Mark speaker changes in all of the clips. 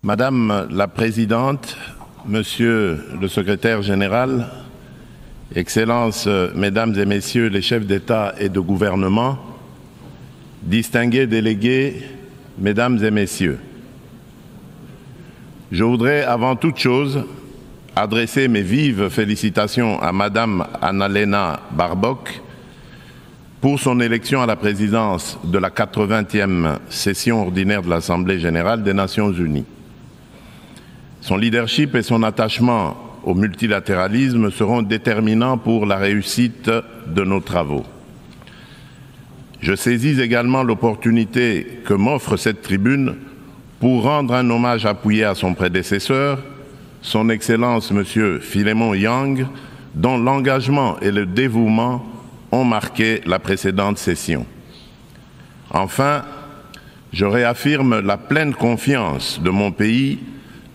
Speaker 1: Madame la Présidente, Monsieur le Secrétaire général, Excellences, Mesdames et Messieurs les chefs d'État et de gouvernement, distingués délégués, Mesdames et Messieurs, je voudrais avant toute chose adresser mes vives félicitations à Madame Annalena Baerbock pour son élection à la présidence de la 80e session ordinaire de l'Assemblée générale des Nations unies. Son leadership et son attachement au multilatéralisme seront déterminants pour la réussite de nos travaux. Je saisis également l'opportunité que m'offre cette tribune pour rendre un hommage appuyé à son prédécesseur, son Excellence M. Philémon Yang, dont l'engagement et le dévouement ont marqué la précédente session. Enfin, je réaffirme la pleine confiance de mon pays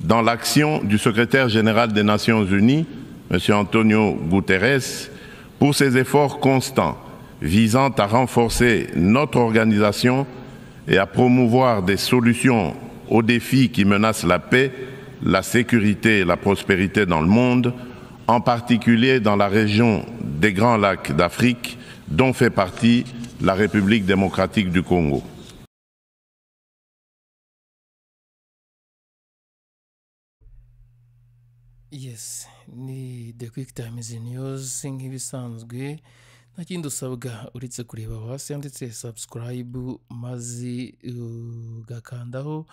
Speaker 1: dans l'action du secrétaire général des Nations unies, M. Antonio Guterres, pour ses efforts constants visant à renforcer notre organisation et à promouvoir des solutions aux défis qui menacent la paix, la sécurité et la prospérité dans le monde, en particulier dans la région des Grands Lacs d'Afrique, dont fait partie la République démocratique du Congo.
Speaker 2: Yes, ni The Quick Times News nk'ibisanzwe nta kindi usabwa uretse kureba hasi handitse subscribe maze ugakandaho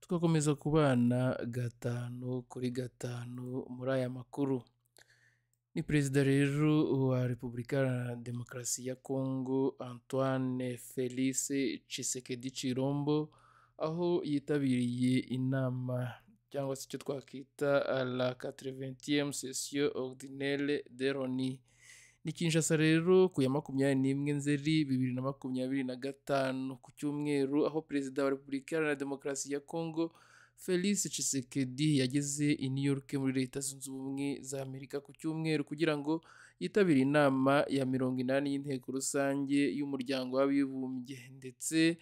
Speaker 2: tugakomeza kubana gatanu kuri gatanu muri aya makuru. Ni Perezida rero wa Repubulika ya Demokarasi ya Congo Antoine Félix Tshisekedi Tshilombo aho yitabiriye inama cyangwa se icyo twakwita la 80e session ordinaire de l'ONU. Ni Kinshasa rero ku ya 21 Nzeri 2025 ku cyumweru aho Perezida wa Repubulika ya Demokarasi ya Congo Félix Tshisekedi yageze i New York muri Leta Zunze Ubumwe za Amerika ku cyumweru kugira ngo yitabire inama ya 80 y'inteko rusange y'umuryango w'abibumbye ndetse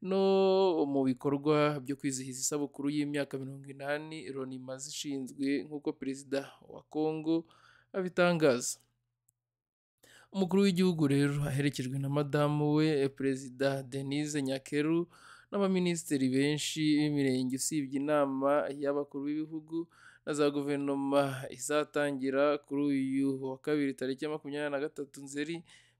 Speaker 2: no mu bikorwa byo kwizihiza isabukuru y'imyaka 80 Loni imaze ishinzwe nk'uko Perezida wa Congo abitangaza. Umukuru w'igihugu rero aherekejwe na madamu we Perezida Denise Nyakeru n'abaminisitiri benshi b'imirenge usibye inama y'abakuru b'ibihugu na za guverinoma izatangira kuri uyu wa kabiri tariki 23 Nzeri.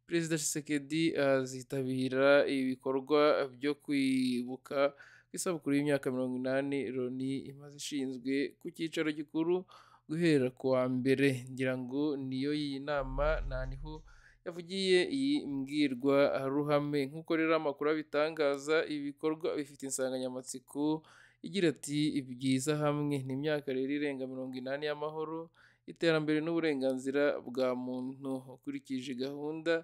Speaker 2: Perezida Tshisekedi azitabira ibikorwa byo kwibuka isabukuru y'imyaka 80 Loni imaze ishinzwe ku cyicaro gikuru guhera ku wa mbere. Ngira ngo niyo iyi nama niho yavugiye iyi mbwirwaruhame. Nk'uko rero amakuru abitangaza, ibikorwa bifite insanganyamatsiko igira ati ibyiza hamwe. Ni imyaka rero irenga 80 y'amahoro, iterambere n'uburenganzira bwa muntu. Ukurikije gahunda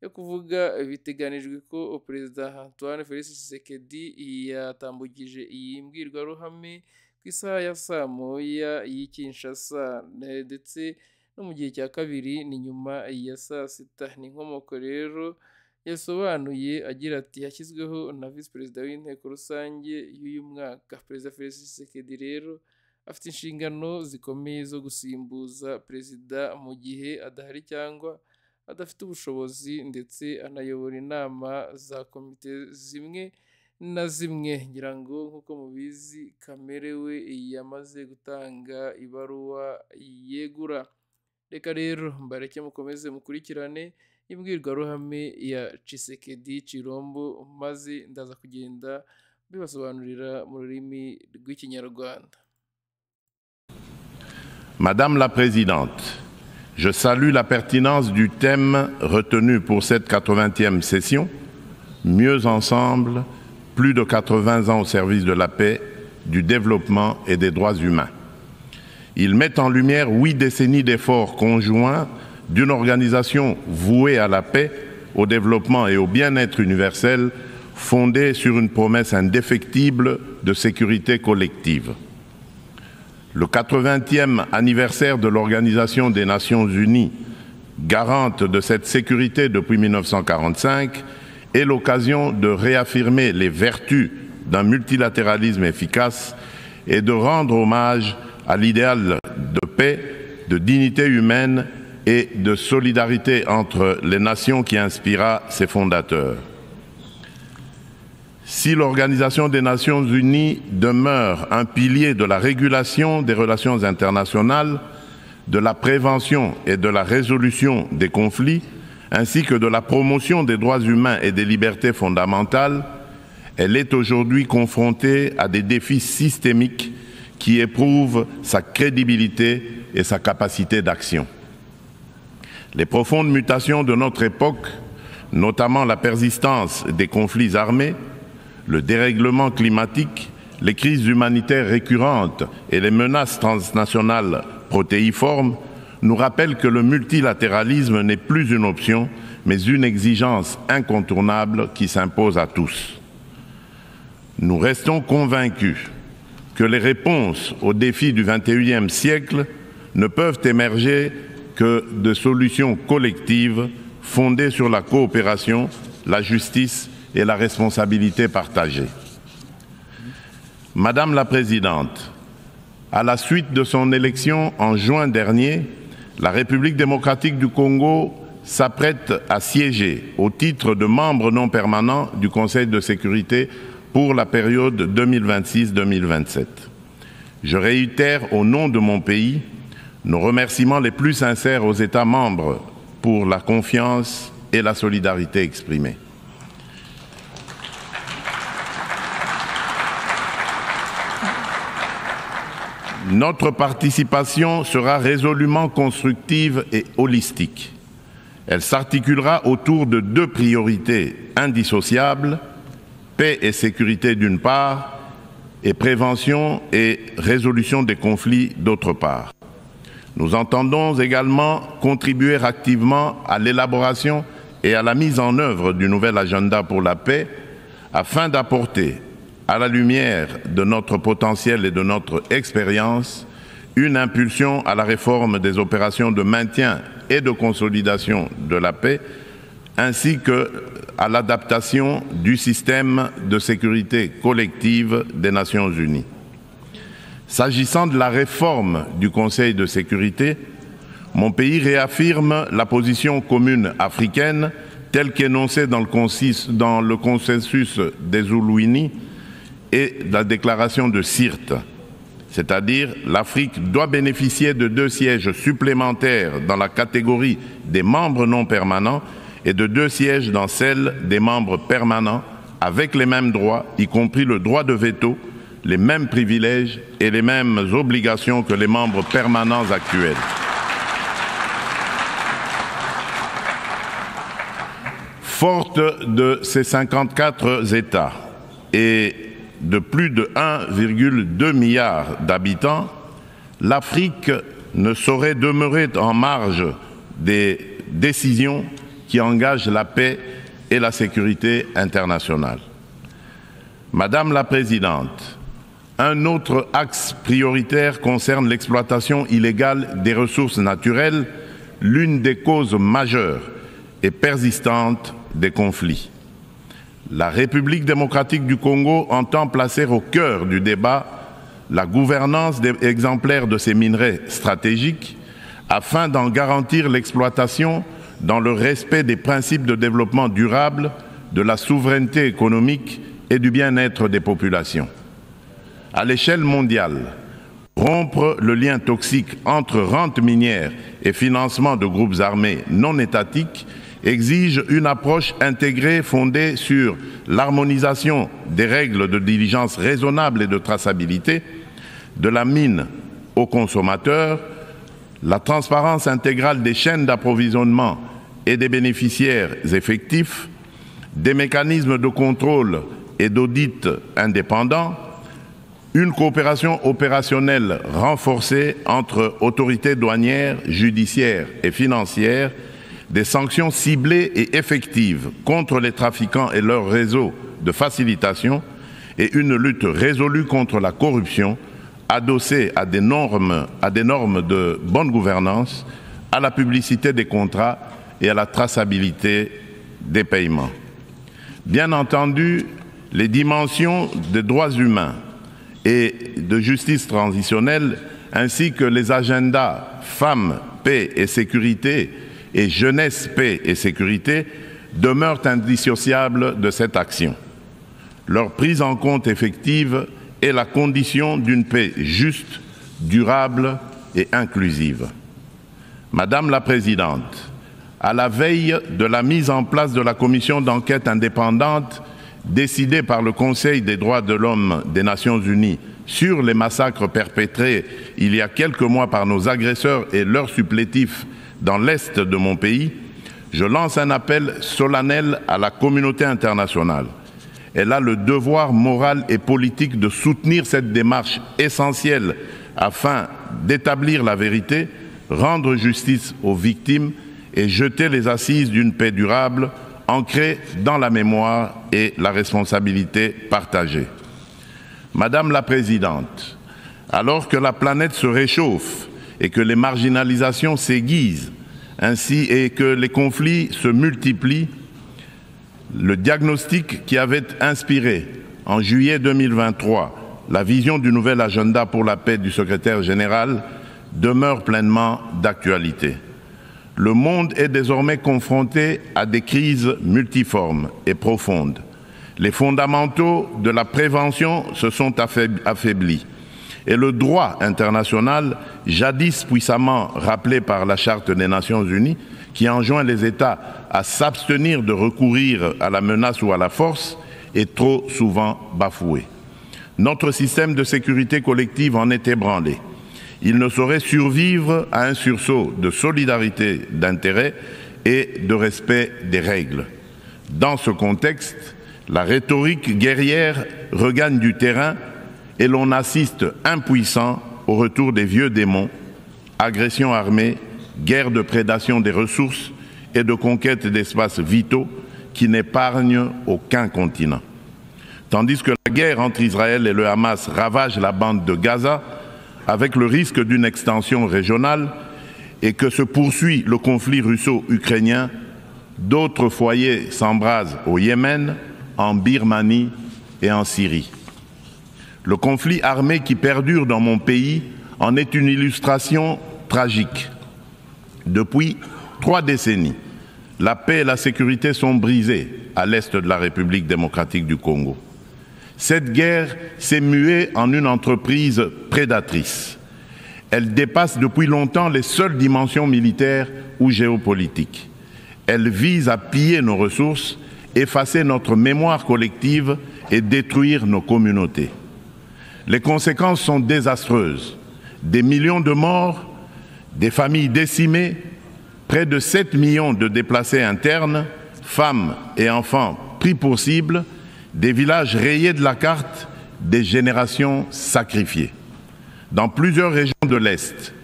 Speaker 2: yo kuvuga, biteganijwe ko Perezida Antoine Félix Tshisekedi yatambukije iyi mbwirwaruhame ku isaha ya saa moya y'i Kinshasa ndetse no mu gihe cya kabiri ni nyuma ya saa sita. Ni inkomoko rero yasobanuye agira ati yashyizweho na Visi Perezida w'inteko rusange y'uyu mwaka. Perezida Félix Tshisekedi rero afite inshingano zikomeye zo gusimbuza perezida mu gihe adahari cyangwa adafite ubushobozi ndetse anayobora inama za komite zimwe na zimwe. Ngira ngo nk'uko mubizi kamere we yamaze gutanga ibaruwa yegura. Reka rero mbareke mukomeze mukurikirane imbwirwaruhame ya Tshisekedi Tshilombo maze ndaza kugenda bibasobanurira mu rurimi rw'Ikinyarwanda.
Speaker 1: Madame la Présidente, je salue la pertinence du thème retenu pour cette 80e session, Mieux ensemble, plus de 80 ans au service de la paix, du développement et des droits humains. Il met en lumière 8 décennies d'efforts conjoints d'une organisation vouée à la paix, au développement et au bien-être universel, fondée sur une promesse indéfectible de sécurité collective. Le 80e anniversaire de l'Organisation des Nations Unies, garante de cette sécurité depuis 1945, est l'occasion de réaffirmer les vertus d'un multilatéralisme efficace et de rendre hommage à l'idéal de paix, de dignité humaine et de solidarité entre les nations qui inspira ses fondateurs. Si l'Organisation des Nations Unies demeure un pilier de la régulation des relations internationales, de la prévention et de la résolution des conflits, ainsi que de la promotion des droits humains et des libertés fondamentales, elle est aujourd'hui confrontée à des défis systémiques qui éprouvent sa crédibilité et sa capacité d'action. Les profondes mutations de notre époque, notamment la persistance des conflits armés, le dérèglement climatique, les crises humanitaires récurrentes et les menaces transnationales protéiformes nous rappellent que le multilatéralisme n'est plus une option, mais une exigence incontournable qui s'impose à tous. Nous restons convaincus que les réponses aux défis du XXIe siècle ne peuvent émerger que de solutions collectives fondées sur la coopération, la justice et la responsabilité partagée. Madame la Présidente, à la suite de son élection en juin dernier, la République démocratique du Congo s'apprête à siéger au titre de membre non permanent du Conseil de sécurité pour la période 2026-2027. Je réitère au nom de mon pays nos remerciements les plus sincères aux États membres pour la confiance et la solidarité exprimées. Notre participation sera résolument constructive et holistique. Elle s'articulera autour de deux priorités indissociables, paix et sécurité d'une part, et prévention et résolution des conflits d'autre part. Nous entendons également contribuer activement à l'élaboration et à la mise en œuvre du nouvel agenda pour la paix afin d'apporter, à la lumière de notre potentiel et de notre expérience, une impulsion à la réforme des opérations de maintien et de consolidation de la paix, ainsi qu'à l'adaptation du système de sécurité collective des Nations Unies. S'agissant de la réforme du Conseil de sécurité, mon pays réaffirme la position commune africaine telle qu'énoncée dans le consensus des Zuluini et la déclaration de Sirte, c'est-à-dire l'Afrique doit bénéficier de 2 sièges supplémentaires dans la catégorie des membres non permanents et de 2 sièges dans celle des membres permanents avec les mêmes droits, y compris le droit de veto, les mêmes privilèges et les mêmes obligations que les membres permanents actuels. Forte de ces 54 États et de plus de 1,2 milliard d'habitants, l'Afrique ne saurait demeurer en marge des décisions qui engagent la paix et la sécurité internationale. Madame la Présidente, un autre axe prioritaire concerne l'exploitation illégale des ressources naturelles, l'une des causes majeures et persistantes des conflits. La République démocratique du Congo entend placer au cœur du débat la gouvernance exemplaire de ces minerais stratégiques afin d'en garantir l'exploitation dans le respect des principes de développement durable, de la souveraineté économique et du bien-être des populations. À l'échelle mondiale, rompre le lien toxique entre rente minière et financement de groupes armés non étatiques exige une approche intégrée fondée sur l'harmonisation des règles de diligence raisonnable et de traçabilité, de la mine aux consommateurs, la transparence intégrale des chaînes d'approvisionnement et des bénéficiaires effectifs, des mécanismes de contrôle et d'audit indépendants, une coopération opérationnelle renforcée entre autorités douanières, judiciaires et financières, des sanctions ciblées et effectives contre les trafiquants et leurs réseaux de facilitation et une lutte résolue contre la corruption adossée à des normes de bonne gouvernance, à la publicité des contrats et à la traçabilité des paiements. Bien entendu, les dimensions des droits humains et de justice transitionnelle, ainsi que les agendas femmes, paix et sécurité et jeunesse, paix et sécurité, demeurent indissociables de cette action. Leur prise en compte effective est la condition d'une paix juste, durable et inclusive. Madame la Présidente, à la veille de la mise en place de la commission d'enquête indépendante décidée par le Conseil des droits de l'homme des Nations Unies sur les massacres perpétrés il y a quelques mois par nos agresseurs et leurs supplétifs dans l'Est de mon pays, je lance un appel solennel à la communauté internationale. Elle a le devoir moral et politique de soutenir cette démarche essentielle afin d'établir la vérité, rendre justice aux victimes et jeter les assises d'une paix durable ancrée dans la mémoire et la responsabilité partagée. Madame la Présidente, alors que la planète se réchauffe et que les marginalisations s'aiguisent, ainsi et que les conflits se multiplient, le diagnostic qui avait inspiré en juillet 2023 la vision du nouvel agenda pour la paix du secrétaire général demeure pleinement d'actualité. Le monde est désormais confronté à des crises multiformes et profondes. Les fondamentaux de la prévention se sont affaiblis et le droit international, jadis puissamment rappelé par la Charte des Nations Unies, qui enjoint les États à s'abstenir de recourir à la menace ou à la force, est trop souvent bafoué. Notre système de sécurité collective en est ébranlé. Il ne saurait survivre à un sursaut de solidarité d'intérêt et de respect des règles. Dans ce contexte, la rhétorique guerrière regagne du terrain et l'on assiste impuissant au retour des vieux démons, agressions armées, guerre de prédation des ressources et de conquête d'espaces vitaux qui n'épargnent aucun continent. Tandis que la guerre entre Israël et le Hamas ravage la bande de Gaza, avec le risque d'une extension régionale, et que se poursuit le conflit russo-ukrainien, d'autres foyers s'embrasent au Yémen, en Birmanie et en Syrie. Le conflit armé qui perdure dans mon pays en est une illustration tragique. Depuis 3 décennies, la paix et la sécurité sont brisées à l'est de la République démocratique du Congo. Cette guerre s'est muée en une entreprise prédatrice. Elle dépasse depuis longtemps les seules dimensions militaires ou géopolitiques. Elle vise à piller nos ressources, effacer notre mémoire collective et détruire nos communautés. Les conséquences sont désastreuses. Des millions de morts, des familles décimées, près de 7 millions de déplacés internes, femmes et enfants pris pour cible, des villages rayés de la carte, des générations sacrifiées. Dans plusieurs régions de l'Est,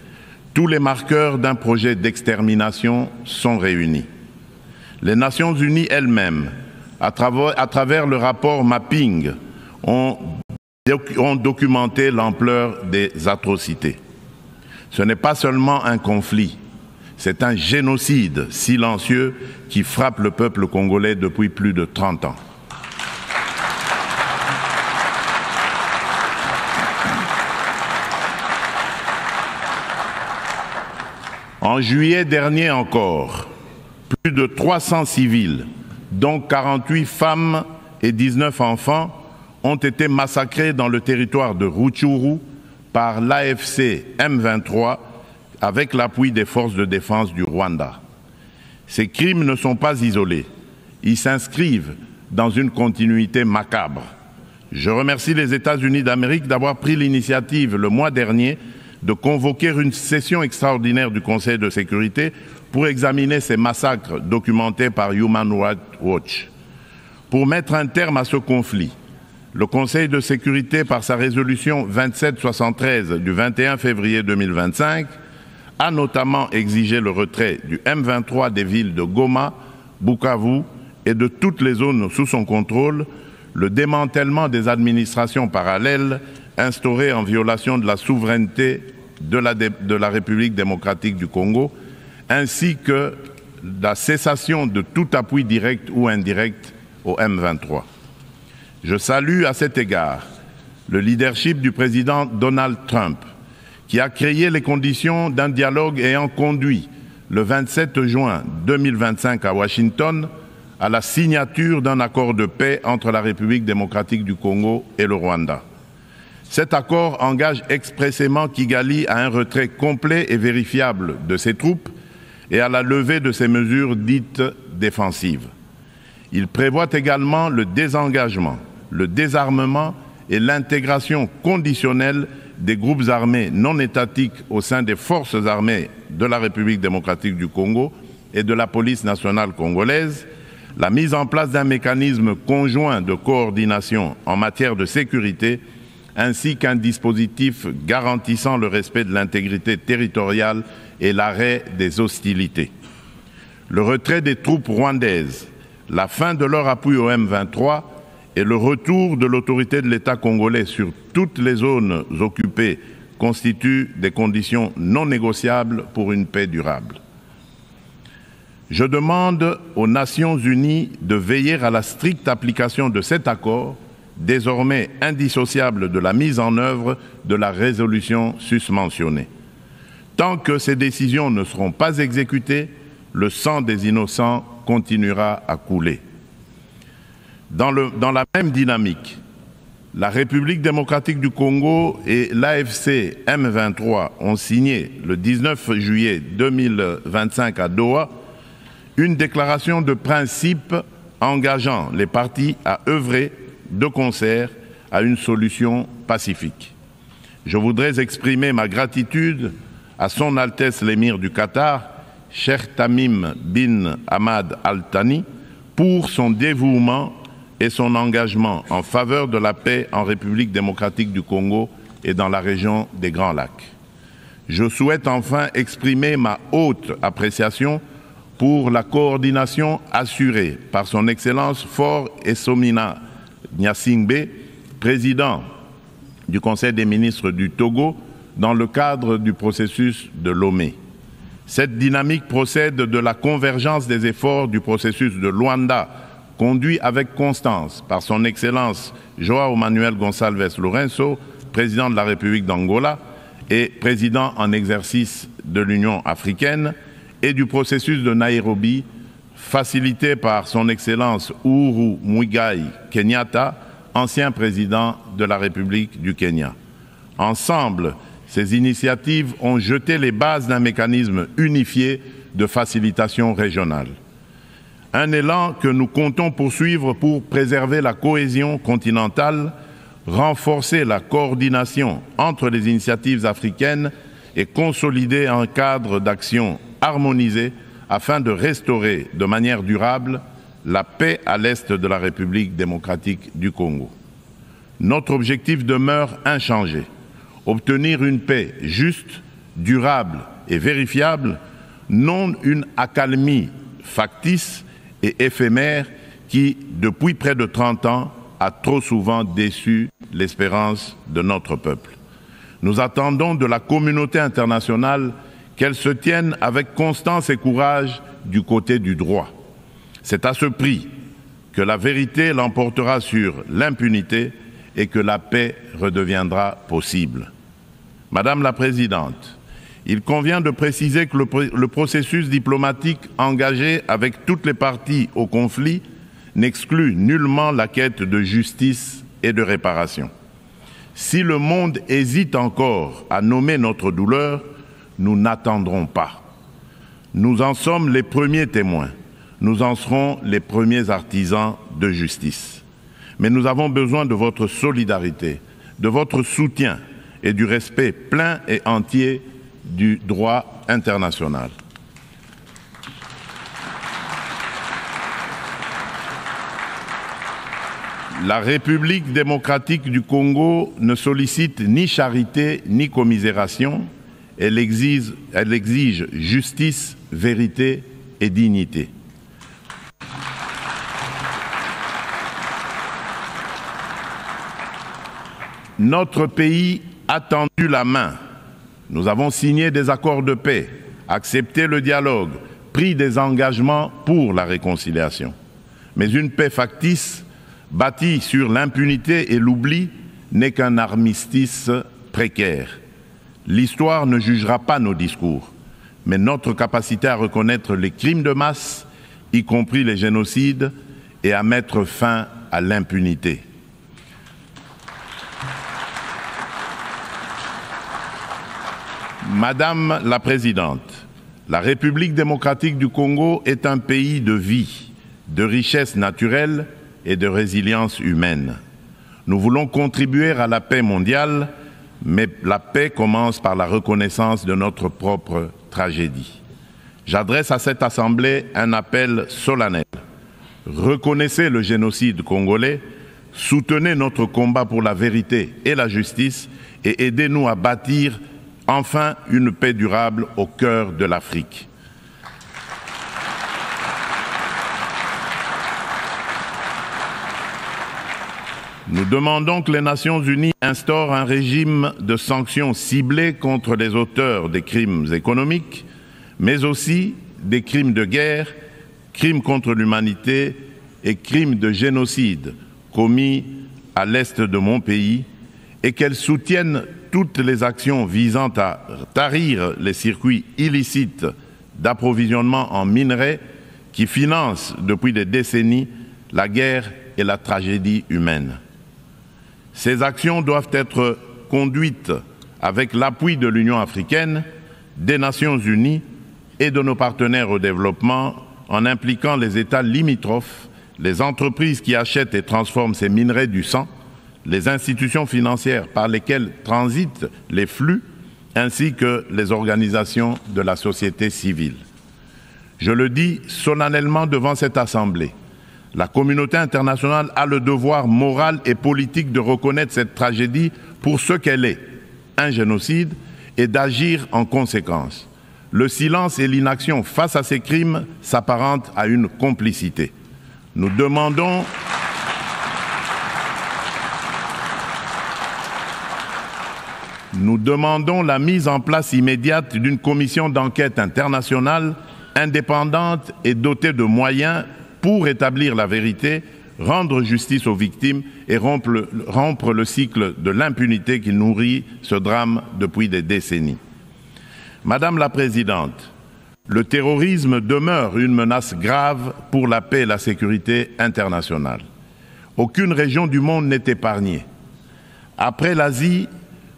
Speaker 1: tous les marqueurs d'un projet d'extermination sont réunis. Les Nations Unies elles-mêmes, à travers le rapport Mapping, ont documenté l'ampleur des atrocités. Ce n'est pas seulement un conflit, c'est un génocide silencieux qui frappe le peuple congolais depuis plus de 30 ans. En juillet dernier encore, plus de 300 civils, dont 48 femmes et 19 enfants, ont été massacrés dans le territoire de Rutshuru par l'AFC M23 avec l'appui des forces de défense du Rwanda. Ces crimes ne sont pas isolés. Ils s'inscrivent dans une continuité macabre. Je remercie les États-Unis d'Amérique d'avoir pris l'initiative le mois dernier de convoquer une session extraordinaire du Conseil de sécurité pour examiner ces massacres documentés par Human Rights Watch. Pour mettre un terme à ce conflit, le Conseil de sécurité, par sa résolution 2773 du 21 février 2025, a notamment exigé le retrait du M23 des villes de Goma, Bukavu et de toutes les zones sous son contrôle, le démantèlement des administrations parallèles instaurées en violation de la souveraineté de la République démocratique du Congo, ainsi que la cessation de tout appui direct ou indirect au M23. Je salue à cet égard le leadership du président Donald Trump, qui a créé les conditions d'un dialogue ayant conduit le 27 juin 2025 à Washington à la signature d'un accord de paix entre la République démocratique du Congo et le Rwanda. Cet accord engage expressément Kigali à un retrait complet et vérifiable de ses troupes et à la levée de ses mesures dites défensives. Il prévoit également le désengagement, le désarmement et l'intégration conditionnelle des groupes armés non étatiques au sein des forces armées de la République démocratique du Congo et de la police nationale congolaise, la mise en place d'un mécanisme conjoint de coordination en matière de sécurité, ainsi qu'un dispositif garantissant le respect de l'intégrité territoriale et l'arrêt des hostilités. Le retrait des troupes rwandaises, la fin de leur appui au M23 et le retour de l'autorité de l'État congolais sur toutes les zones occupées constituent des conditions non négociables pour une paix durable. Je demande aux Nations Unies de veiller à la stricte application de cet accord, désormais indissociable de la mise en œuvre de la résolution susmentionnée. Tant que ces décisions ne seront pas exécutées, le sang des innocents continuera à couler. Dans la même dynamique, la République démocratique du Congo et l'AFC M23 ont signé le 19 juillet 2025 à Doha une déclaration de principe engageant les parties à œuvrer de concert à une solution pacifique. Je voudrais exprimer ma gratitude à Son Altesse l'Émir du Qatar, Cheikh Tamim bin Hamad Al Thani, pour son dévouement et son engagement en faveur de la paix en République démocratique du Congo et dans la région des Grands Lacs. Je souhaite enfin exprimer ma haute appréciation pour la coordination assurée par son Excellence Faure Essomina Gnassingbé, président du Conseil des ministres du Togo, dans le cadre du processus de Lomé. Cette dynamique procède de la convergence des efforts du processus de Luanda, conduit avec constance par son Excellence João Manuel Gonçalves Lourenço, président de la République d'Angola et président en exercice de l'Union africaine, et du processus de Nairobi, facilité par son Excellence Uhuru Muigai Kenyatta, ancien président de la République du Kenya. Ensemble, ces initiatives ont jeté les bases d'un mécanisme unifié de facilitation régionale. Un élan que nous comptons poursuivre pour préserver la cohésion continentale, renforcer la coordination entre les initiatives africaines et consolider un cadre d'action harmonisé afin de restaurer de manière durable la paix à l'est de la République démocratique du Congo. Notre objectif demeure inchangé: obtenir une paix juste, durable et vérifiable, non une accalmie factice et éphémère qui, depuis près de 30 ans, a trop souvent déçu l'espérance de notre peuple. Nous attendons de la communauté internationale qu'elle se tienne avec constance et courage du côté du droit. C'est à ce prix que la vérité l'emportera sur l'impunité et que la paix redeviendra possible. Madame la Présidente, il convient de préciser que le processus diplomatique engagé avec toutes les parties au conflit n'exclut nullement la quête de justice et de réparation. Si le monde hésite encore à nommer notre douleur, nous n'attendrons pas. Nous en sommes les premiers témoins. Nous en serons les premiers artisans de justice. Mais nous avons besoin de votre solidarité, de votre soutien et du respect plein et entier du droit international. La République démocratique du Congo ne sollicite ni charité ni commisération. Elle exige justice, vérité et dignité. Notre pays a tendu la main. Nous avons signé des accords de paix, accepté le dialogue, pris des engagements pour la réconciliation. Mais une paix factice, bâtie sur l'impunité et l'oubli, n'est qu'un armistice précaire. L'histoire ne jugera pas nos discours, mais notre capacité à reconnaître les crimes de masse, y compris les génocides, et à mettre fin à l'impunité. Madame la Présidente, la République démocratique du Congo est un pays de vie, de richesse naturelle et de résilience humaine. Nous voulons contribuer à la paix mondiale, mais la paix commence par la reconnaissance de notre propre tragédie. J'adresse à cette Assemblée un appel solennel. Reconnaissez le génocide congolais, soutenez notre combat pour la vérité et la justice et aidez-nous à bâtir enfin une paix durable au cœur de l'Afrique. Nous demandons que les Nations Unies instaurent un régime de sanctions ciblées contre les auteurs des crimes économiques, mais aussi des crimes de guerre, crimes contre l'humanité et crimes de génocide commis à l'est de mon pays, et qu'elles soutiennent toutes les actions visant à tarir les circuits illicites d'approvisionnement en minerais qui financent depuis des décennies la guerre et la tragédie humaine. Ces actions doivent être conduites avec l'appui de l'Union africaine, des Nations unies et de nos partenaires au développement en impliquant les États limitrophes, les entreprises qui achètent et transforment ces minerais du sang, les institutions financières par lesquelles transitent les flux, ainsi que les organisations de la société civile. Je le dis solennellement devant cette Assemblée, la communauté internationale a le devoir moral et politique de reconnaître cette tragédie pour ce qu'elle est, un génocide, et d'agir en conséquence. Le silence et l'inaction face à ces crimes s'apparentent à une complicité. Nous demandons la mise en place immédiate d'une commission d'enquête internationale indépendante et dotée de moyens pour établir la vérité, rendre justice aux victimes et rompre le cycle de l'impunité qui nourrit ce drame depuis des décennies. Madame la Présidente, le terrorisme demeure une menace grave pour la paix et la sécurité internationale. Aucune région du monde n'est épargnée. Après l'Asie,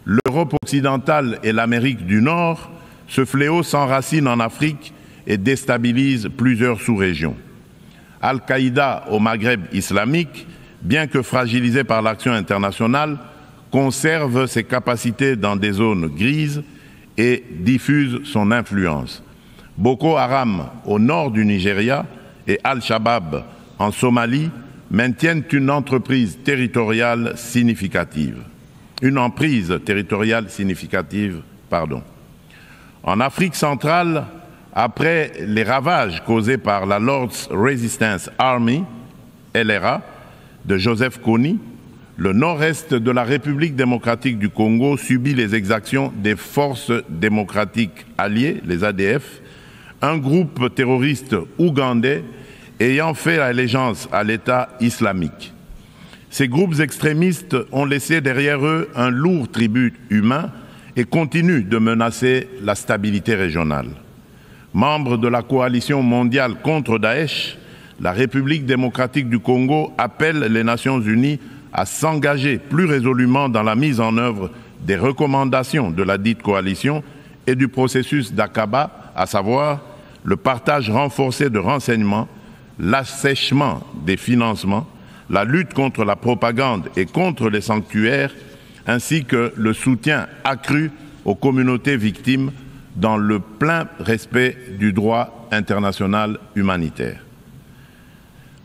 Speaker 1: l'Europe occidentale et l'Amérique du Nord, ce fléau s'enracine en Afrique et déstabilise plusieurs sous-régions. Al-Qaïda au Maghreb islamique, bien que fragilisé par l'action internationale, conserve ses capacités dans des zones grises et diffuse son influence. Boko Haram au nord du Nigeria et Al-Shabaab en Somalie maintiennent une emprise territoriale significative. En Afrique centrale, après les ravages causés par la Lord's Resistance Army, LRA, de Joseph Kony, le nord-est de la République démocratique du Congo subit les exactions des forces démocratiques alliées, les ADF, un groupe terroriste ougandais ayant fait allégeance à l'État islamique. Ces groupes extrémistes ont laissé derrière eux un lourd tribut humain et continuent de menacer la stabilité régionale. Membre de la coalition mondiale contre Daesh, la République démocratique du Congo appelle les Nations unies à s'engager plus résolument dans la mise en œuvre des recommandations de la dite coalition et du processus d'Aqaba, à savoir le partage renforcé de renseignements, l'assèchement des financements, la lutte contre la propagande et contre les sanctuaires, ainsi que le soutien accru aux communautés victimes dans le plein respect du droit international humanitaire.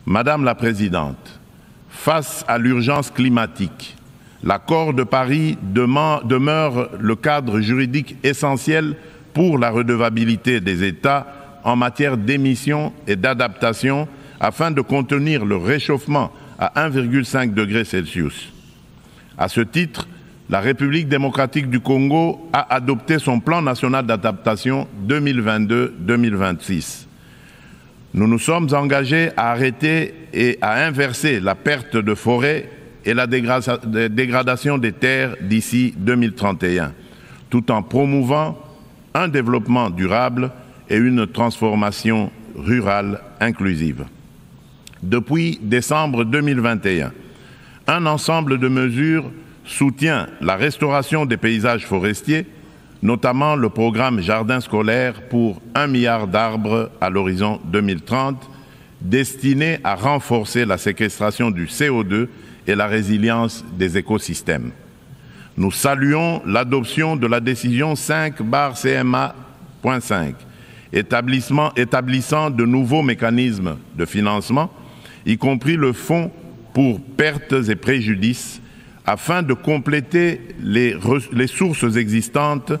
Speaker 1: Madame la Présidente, face à l'urgence climatique, l'accord de Paris demeure le cadre juridique essentiel pour la redevabilité des États en matière d'émissions et d'adaptation afin de contenir le réchauffement à 1,5 degré Celsius. À ce titre, la République démocratique du Congo a adopté son plan national d'adaptation 2022-2026. Nous nous sommes engagés à arrêter et à inverser la perte de forêt et la dégradation des terres d'ici 2031, tout en promouvant un développement durable et une transformation rurale inclusive. Depuis décembre 2021, un ensemble de mesures soutient la restauration des paysages forestiers, notamment le programme Jardin scolaire pour 1 milliard d'arbres à l'horizon 2030, destiné à renforcer la séquestration du CO2 et la résilience des écosystèmes. Nous saluons l'adoption de la décision 5/CMA.5, établissant de nouveaux mécanismes de financement, y compris le fonds pour pertes et préjudices, afin de compléter les sources existantes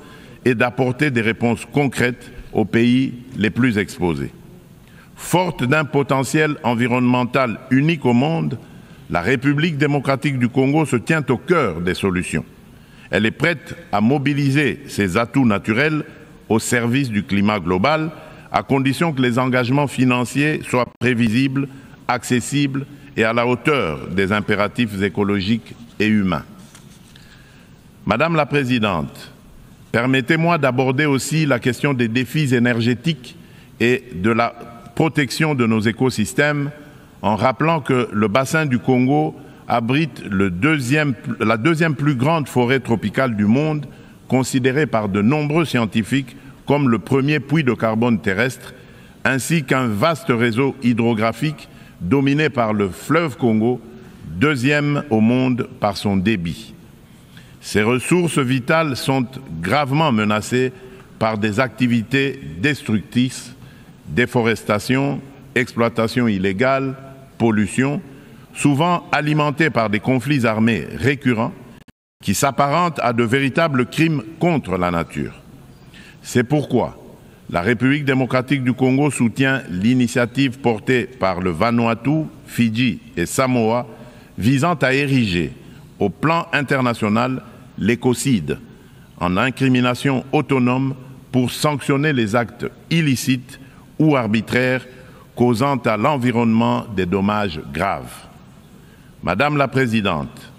Speaker 1: et d'apporter des réponses concrètes aux pays les plus exposés. Forte d'un potentiel environnemental unique au monde, la République démocratique du Congo se tient au cœur des solutions. Elle est prête à mobiliser ses atouts naturels au service du climat global, à condition que les engagements financiers soient prévisibles, accessibles et à la hauteur des impératifs écologiques et humains. Madame la Présidente, permettez-moi d'aborder aussi la question des défis énergétiques et de la protection de nos écosystèmes en rappelant que le bassin du Congo abrite la deuxième plus grande forêt tropicale du monde, considérée par de nombreux scientifiques comme le premier puits de carbone terrestre, ainsi qu'un vaste réseau hydrographique dominé par le fleuve Congo, deuxième au monde par son débit. Ces ressources vitales sont gravement menacées par des activités destructrices, déforestation, exploitation illégale, pollution, souvent alimentées par des conflits armés récurrents qui s'apparentent à de véritables crimes contre la nature. C'est pourquoi la République démocratique du Congo soutient l'initiative portée par le Vanuatu, Fidji et Samoa visant à ériger au plan international l'écocide en incrimination autonome pour sanctionner les actes illicites ou arbitraires causant à l'environnement des dommages graves. Madame la Présidente,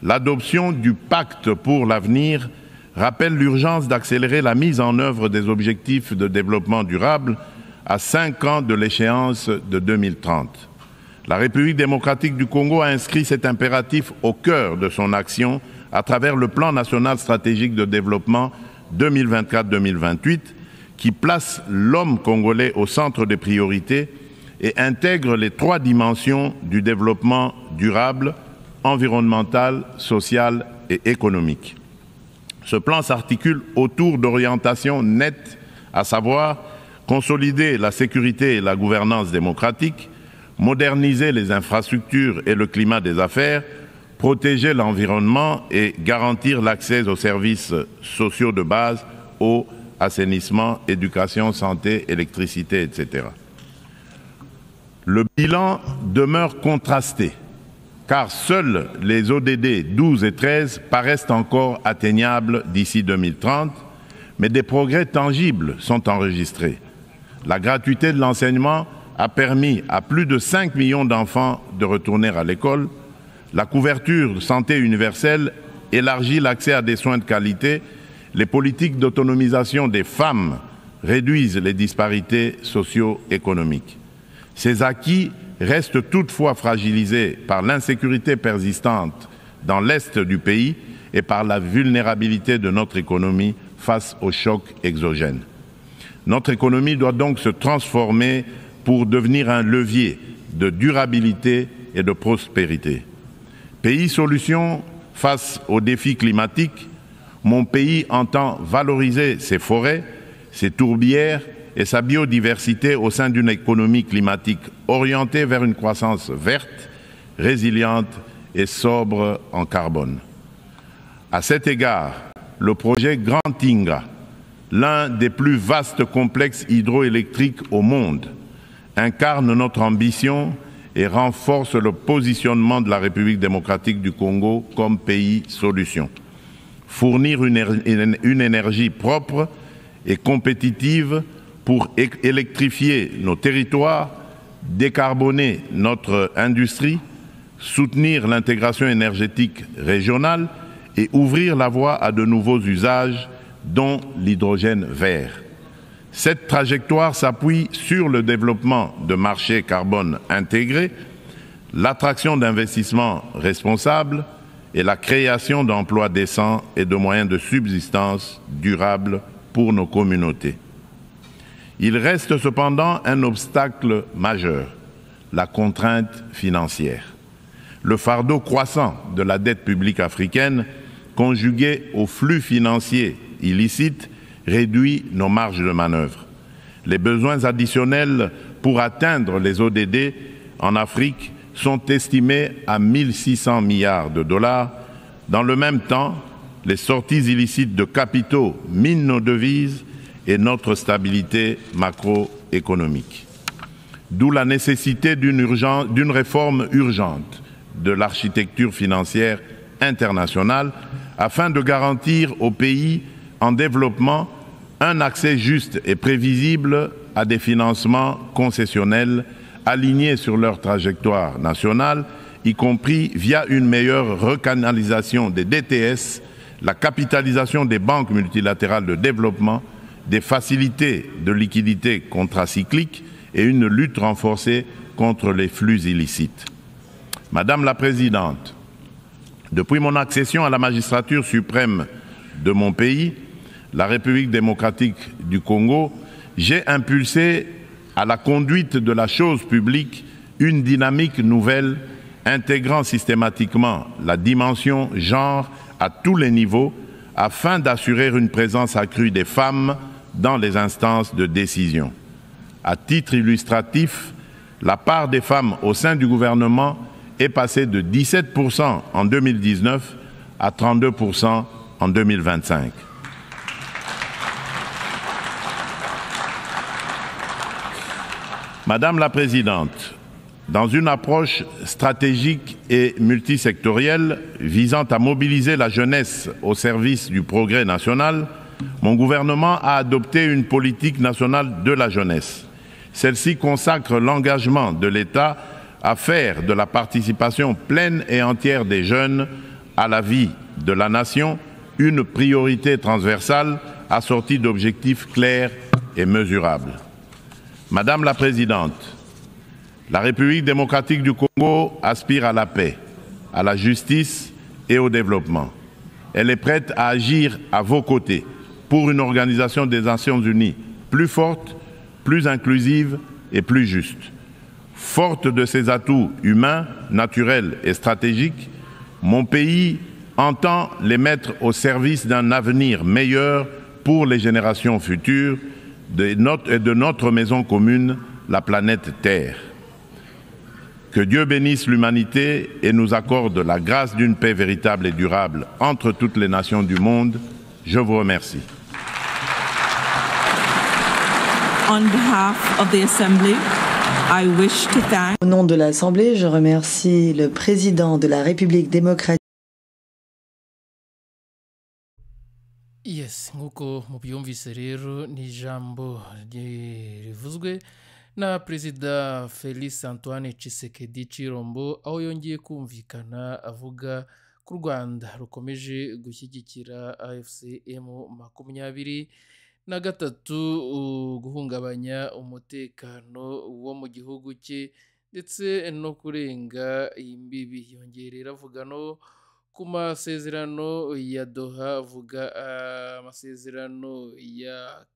Speaker 1: l'adoption du pacte pour l'avenir rappelle l'urgence d'accélérer la mise en œuvre des objectifs de développement durable à 5 ans de l'échéance de 2030. La République démocratique du Congo a inscrit cet impératif au cœur de son action à travers le plan national stratégique de développement 2024-2028 qui place l'homme congolais au centre des priorités et intègre les 3 dimensions du développement durable, environnemental, social et économique. Ce plan s'articule autour d'orientations nettes, à savoir consolider la sécurité et la gouvernance démocratique, moderniser les infrastructures et le climat des affaires, protéger l'environnement et garantir l'accès aux services sociaux de base, eau, assainissement, éducation, santé, électricité, etc. Le bilan demeure contrasté, car seuls les ODD 12 et 13 paraissent encore atteignables d'ici 2030, mais des progrès tangibles sont enregistrés. La gratuité de l'enseignement a permis à plus de 5 millions d'enfants de retourner à l'école. La couverture de santé universelle élargit l'accès à des soins de qualité. Les politiques d'autonomisation des femmes réduisent les disparités socio-économiques. Ces acquis restent toutefois fragilisés par l'insécurité persistante dans l'est du pays et par la vulnérabilité de notre économie face aux chocs exogènes. Notre économie doit donc se transformer pour devenir un levier de durabilité et de prospérité. Pays solution face aux défis climatiques, mon pays entend valoriser ses forêts, ses tourbières et sa biodiversité au sein d'une économie climatique orientée vers une croissance verte, résiliente et sobre en carbone. À cet égard, le projet Grand Inga, l'un des plus vastes complexes hydroélectriques au monde, incarne notre ambition et renforce le positionnement de la République démocratique du Congo comme pays solution. Fournir une énergie propre et compétitive pour électrifier nos territoires, décarboner notre industrie, soutenir l'intégration énergétique régionale et ouvrir la voie à de nouveaux usages, dont l'hydrogène vert. Cette trajectoire s'appuie sur le développement de marchés carbone intégrés, l'attraction d'investissements responsables et la création d'emplois décents et de moyens de subsistance durables pour nos communautés. Il reste cependant un obstacle majeur, la contrainte financière. Le fardeau croissant de la dette publique africaine, conjugué aux flux financiers illicites, réduit nos marges de manœuvre. Les besoins additionnels pour atteindre les ODD en Afrique sont estimés à 1 600 milliards de dollars. Dans le même temps, les sorties illicites de capitaux minent nos devises et notre stabilité macroéconomique. D'où la nécessité d'une réforme urgente de l'architecture financière internationale afin de garantir aux pays en développement un accès juste et prévisible à des financements concessionnels alignés sur leur trajectoire nationale, y compris via une meilleure recanalisation des DTS, la capitalisation des banques multilatérales de développement, des facilités de liquidité contracycliques et une lutte renforcée contre les flux illicites. Madame la Présidente, depuis mon accession à la magistrature suprême de mon pays, la République démocratique du Congo, j'ai impulsé à la conduite de la chose publique une dynamique nouvelle intégrant systématiquement la dimension genre à tous les niveaux afin d'assurer une présence accrue des femmes dans les instances de décision. À titre illustratif, la part des femmes au sein du gouvernement est passée de 17% en 2019 à 32% en 2025. Madame la Présidente, dans une approche stratégique et multisectorielle visant à mobiliser la jeunesse au service du progrès national, mon gouvernement a adopté une politique nationale de la jeunesse. Celle-ci consacre l'engagement de l'État à faire de la participation pleine et entière des jeunes à la vie de la nation une priorité transversale assortie d'objectifs clairs et mesurables. Madame la Présidente, la République démocratique du Congo aspire à la paix, à la justice et au développement. Elle est prête à agir à vos côtés pour une organisation des Nations Unies plus forte, plus inclusive et plus juste. Forte de ses atouts humains, naturels et stratégiques, mon pays entend les mettre au service d'un avenir meilleur pour les générations futures et de notre maison commune, la planète Terre. Que Dieu bénisse l'humanité et nous accorde la grâce d'une paix véritable et durable entre toutes les nations du monde. Je vous remercie.
Speaker 3: On behalf of the Assembly, I wish to thank...
Speaker 4: Au nom de l'Assemblée, je remercie le président de la République démocratique.
Speaker 2: Yes, nk'uko mubyumvise rero ni ijambo rivuzwe na Perezida Felix Antoine Tshisekedi Tshilombo, aho yongeye kumvikana avuga ko u Rwanda rukomeje gushyigikira AFCM 23 guhungabanya umutekano wo mu gihugu cye ndetse no kurenga imbibi. Yongerera avuga no ku masezerano ya Doha, avuga amasezerano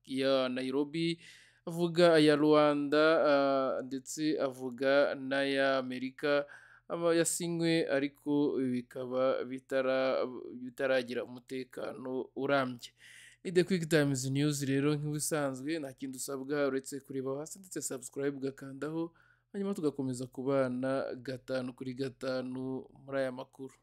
Speaker 2: ya Nairobi, avuga aya Rwanda ndetse avuga n'aya Amerika yasinywe ariko bikaba bitaragira umutekano urambye. Ni The Quick Times News rero nk'ibisanzwe nta kindi usabwa uretse kureba hasi ndetse subscribe ugakandaho, hanyuma tugakomeza kubana 5 kuri 5 muri aya makuru.